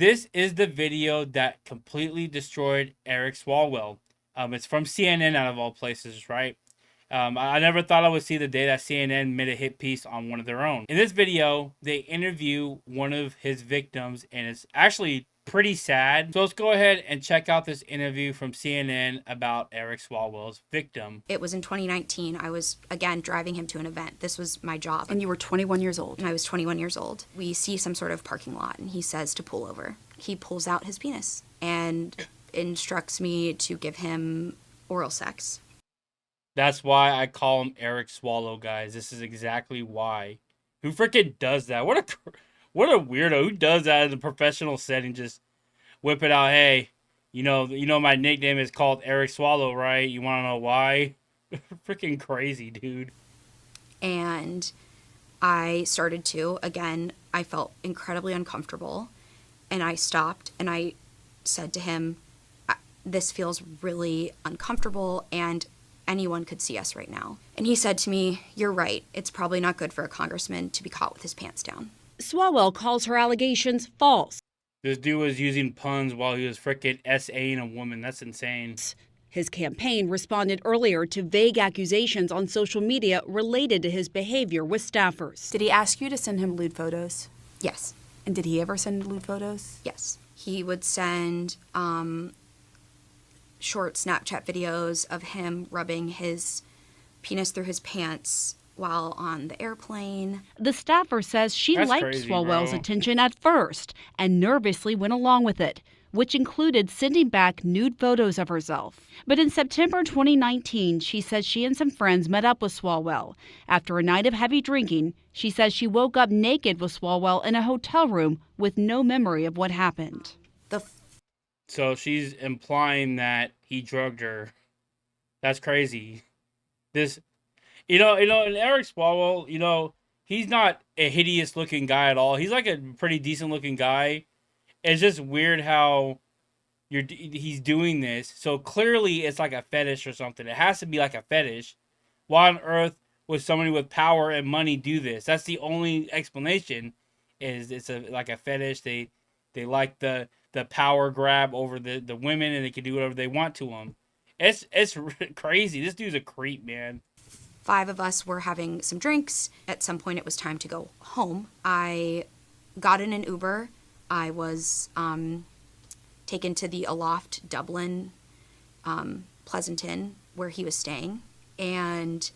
This is the video that completely destroyed Eric Swalwell. It's from CNN out of all places, right? I never thought I would see the day that CNN made a hit piece on one of their own. In this video, they interview one of his victims, and it's actually pretty sad. So let's go ahead and check out this interview from CNN about Eric Swalwell's victim. It was in 2019. I was, again, driving him to an event. This was my job. And you were 21 years old. And I was 21 years old. We see some sort of parking lot, and he says to pull over. He pulls out his penis and instructs me to give him oral sex. That's why I call him Eric Swallow, guys. This is exactly why. Who freaking does that? What a weirdo. Who does that in a professional setting? Just whip it out. Hey, you know my nickname is called Eric Swallow, right? You want to know why? Freaking crazy, dude. And I started to, again, I felt incredibly uncomfortable. And I stopped and I said to him, this feels really uncomfortable and anyone could see us right now. And he said to me, you're right. It's probably not good for a congressman to be caught with his pants down. Swalwell calls her allegations false. This dude was using puns while he was freaking SAing a woman. That's insane. His campaign responded earlier to vague accusations on social media related to his behavior with staffers. Did he ask you to send him lewd photos? Yes. And did he ever send lewd photos? Yes. He would send short Snapchat videos of him rubbing his penis through his pants while on the airplane. The staffer says she That's liked crazy, Swalwell's bro. attention at first and nervously went along with it, which included sending back nude photos of herself. But in September 2019, she says she and some friends met up with Swalwell. After a night of heavy drinking, she says she woke up naked with Swalwell in a hotel room with no memory of what happened. So she's implying that he drugged her. That's crazy. This, and Eric Swalwell, he's not a hideous looking guy at all. He's like a pretty decent looking guy. It's just weird how he's doing this. So clearly it's like a fetish or something. It has to be like a fetish. Why on earth would somebody with power and money do this? That's the only explanation. Is it's like a fetish. They like the power grab over the women, and they can do whatever they want to them. It's crazy. This dude's a creep, man. 5 of us were having some drinks. At some point, it was time to go home. I got in an Uber. I was taken to the Aloft Dublin Pleasanton where he was staying, and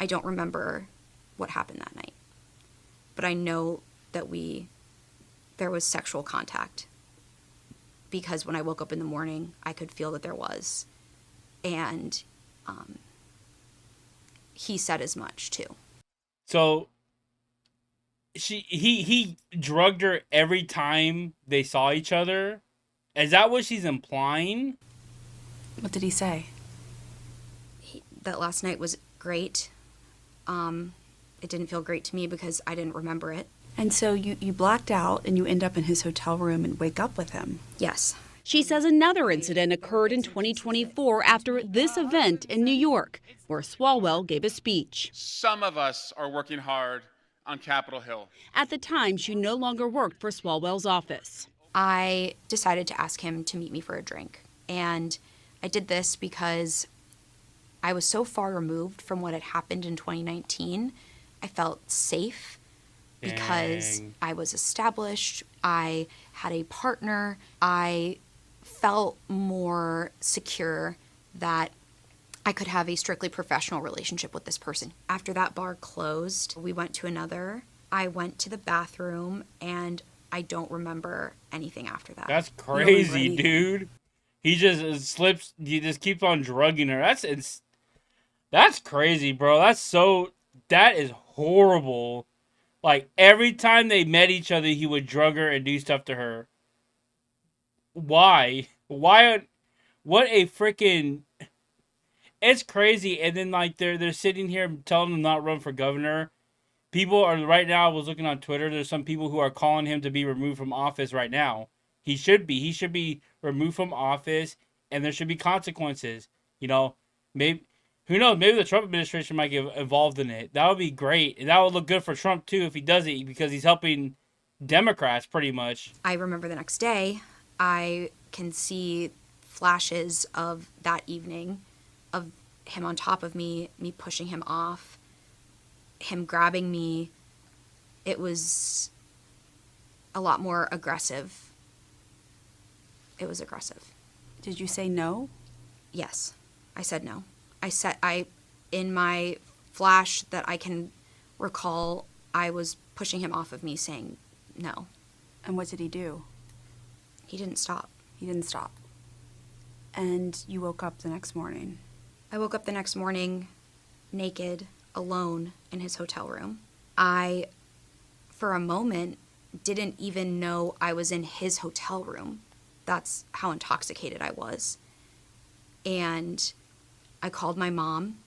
I don't remember what happened that night. But I know that there was sexual contact, because when I woke up in the morning, I could feel that there was. And he said as much, too. So he drugged her every time they saw each other? Is that what she's implying? What did he say? That last night was great. It didn't feel great to me because I didn't remember it. And so you blacked out and you end up in his hotel room and wake up with him. Yes. She says another incident occurred in 2024 after this event in New York, where Swalwell gave a speech. Some of us are working hard on Capitol Hill. At the time, she no longer worked for Swalwell's office. I decided to ask him to meet me for a drink. And I did this because I was so far removed from what had happened in 2019. I felt safe because Dang. I was established. I had a partner. I felt more secure that I could have a strictly professional relationship with this person. After that bar closed, we went to another. I went to the bathroom, and I don't remember anything after that. That's crazy, dude. He just slips. He just keeps on drugging her. That's crazy, bro. That is horrible. Like, every time they met each other, he would drug her and do stuff to her. Why? What a freaking... It's crazy. And then, like, they're sitting here telling him not run for governor. People are, right now, I was looking on Twitter, there's some people who are calling him to be removed from office right now. He should be removed from office, and there should be consequences. Maybe... Who knows? Maybe the Trump administration might get involved in it. That would be great. And that would look good for Trump, too, if he does it, because he's helping Democrats, pretty much. I remember the next day, I can see flashes of that evening of him on top of me pushing him off, him grabbing me. It was a lot more aggressive. It was aggressive. Did you say no? Yes, I said no. In my flash that I can recall, I was pushing him off of me saying no. And what did he do? He didn't stop. He didn't stop. And you woke up the next morning. I woke up the next morning naked, alone in his hotel room. I, for a moment, didn't even know I was in his hotel room. That's how intoxicated I was. And I called my mom,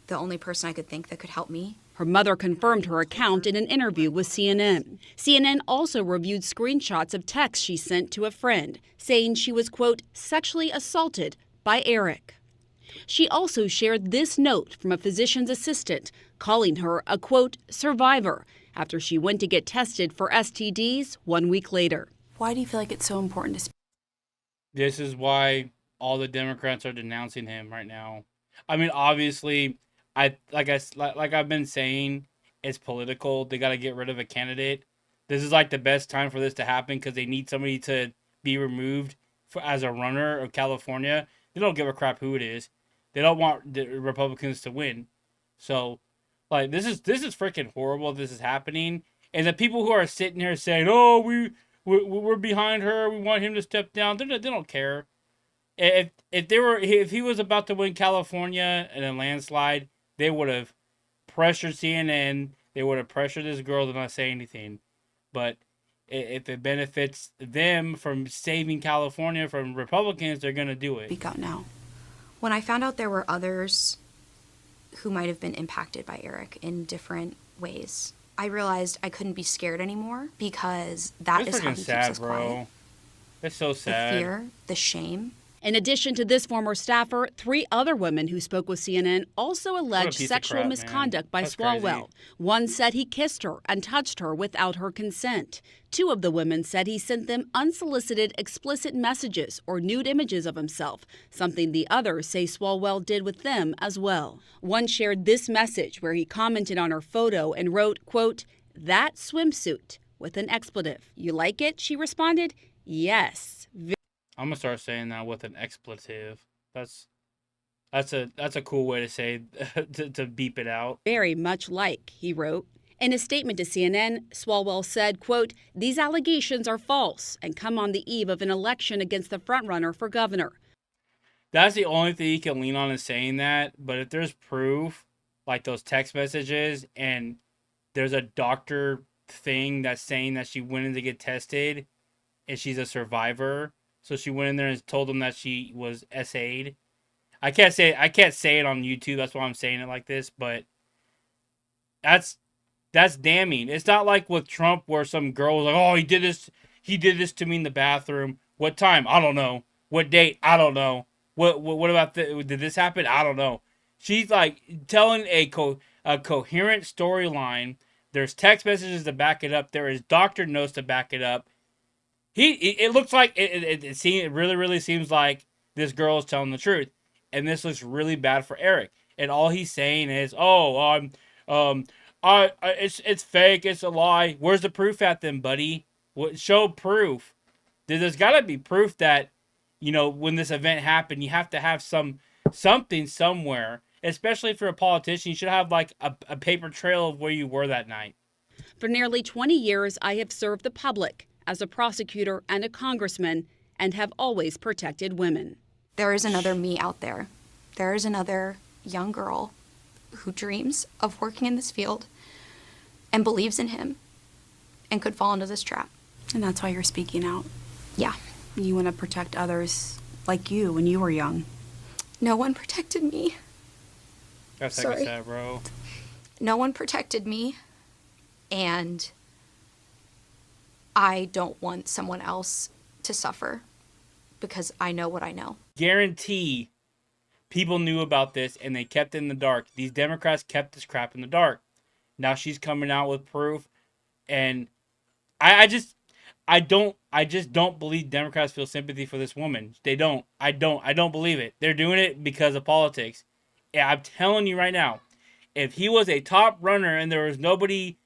the only person I could think that could help me. Her mother confirmed her account in an interview with CNN. CNN also reviewed screenshots of texts she sent to a friend, saying she was, quote, sexually assaulted by Eric. She also shared this note from a physician's assistant, calling her a, quote, survivor, after she went to get tested for STDs 1 week later. Why do you feel like it's so important to speak? This is why all the Democrats are denouncing him right now. I mean, obviously, like I've been saying, it's political. They got to get rid of a candidate. This is like the best time for this to happen because they need somebody to be removed as a runner of California. They don't give a crap who it is. They don't want the Republicans to win. So, like, this is freaking horrible. This is happening, and the people who are sitting here saying, "Oh, we're behind her. We want him to step down." They don't care. If he was about to win California in a landslide, they would have pressured CNN. They would have pressured this girl to not say anything. But if it benefits them from saving California from Republicans, they're gonna do it. Speak out now. When I found out there were others who might have been impacted by Eric in different ways, I realized I couldn't be scared anymore because that It's is how freaking he sad, keeps us bro. quiet. It's so The sad. fear, the shame. In addition to this former staffer, 3 other women who spoke with CNN also alleged piece of sexual crap, man. misconduct by That's Swalwell. crazy. One said he kissed her and touched her without her consent. 2 of the women said he sent them unsolicited explicit messages or nude images of himself, something the others say Swalwell did with them as well. One shared this message where he commented on her photo and wrote, quote, "That swimsuit," with an expletive. "You like it?" she responded. "Yes." I'm gonna start saying that with an expletive. That's a cool way to say to beep it out. Very much like, he wrote. In a statement to CNN, Swalwell said, quote, "These allegations are false and come on the eve of an election against the frontrunner for governor." That's the only thing you can lean on is saying that. But if there's proof, like those text messages, and there's a doctor thing that's saying that she went in to get tested, and she's a survivor, so she went in there and told them that she was SA'd. I can't say it on YouTube. That's why I'm saying it like this. But that's damning. It's not like with Trump where some girl was like, "Oh, he did this to me in the bathroom. What time? I don't know. What date? I don't know. What about did this happen? I don't know." She's like telling a coherent storyline. There's text messages to back it up. There is doctor notes to back it up. It looks like it really seems like this girl is telling the truth, and this looks really bad for Eric. And all he's saying is, "Oh, it's fake, it's a lie." Where's the proof at then, buddy? Show proof. There's got to be proof that, when this event happened, you have to have something somewhere. Especially for a politician, you should have like a paper trail of where you were that night. For nearly 20 years, I have served the public as a prosecutor and a congressman and have always protected women. There is another me out there. There is another young girl who dreams of working in this field and believes in him and could fall into this trap. And that's why you're speaking out. Yeah. You want to protect others like you when you were young. No one protected me. That's Sorry. sad, bro. No one protected me, and I don't want someone else to suffer because I know what I know. Guarantee people knew about this and they kept it in the dark. These Democrats kept this crap in the dark. Now she's coming out with proof, and I just don't believe Democrats feel sympathy for this woman. They don't. I don't believe it. They're doing it because of politics. Yeah, I'm telling you right now, if he was a top runner and there was nobody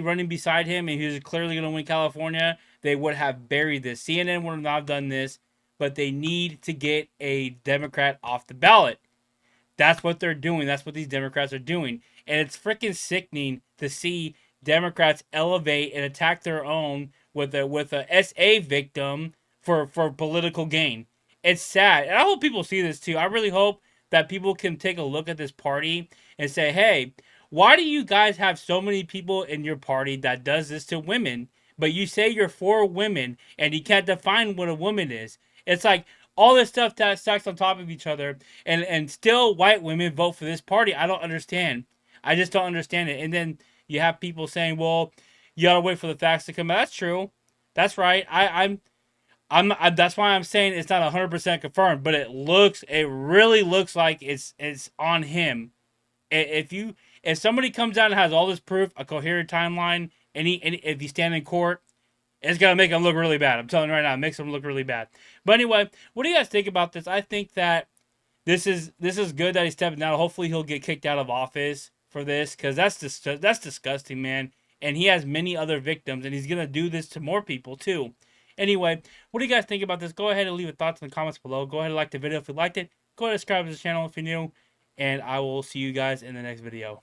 running beside him and he was clearly going to win California, they would have buried this. CNN would not have done this, but they need to get a Democrat off the ballot. That's what they're doing. That's what these Democrats are doing. And it's freaking sickening to see Democrats elevate and attack their own with a SA victim for political gain. It's sad. And I hope people see this too. I really hope that people can take a look at this party and say, "Hey, why do you guys have so many people in your party that does this to women? But you say you're for women and you can't define what a woman is." It's like all this stuff that stacks on top of each other, and still white women vote for this party. I don't understand. I just don't understand it. And then you have people saying, "Well, you gotta wait for the facts to come out." That's true. That's right. That's why I'm saying it's not 100% confirmed, but it really looks like it's on him. If somebody comes out and has all this proof, a coherent timeline, and if you stand in court, it's gonna make him look really bad. I'm telling you right now, it makes him look really bad. But anyway, what do you guys think about this? I think that this is good that he's stepping down. Hopefully, he'll get kicked out of office for this because that's disgusting, man. And he has many other victims, and he's gonna do this to more people too. Anyway, what do you guys think about this? Go ahead and leave your thoughts in the comments below. Go ahead and like the video if you liked it. Go ahead and subscribe to the channel if you're new, and I will see you guys in the next video.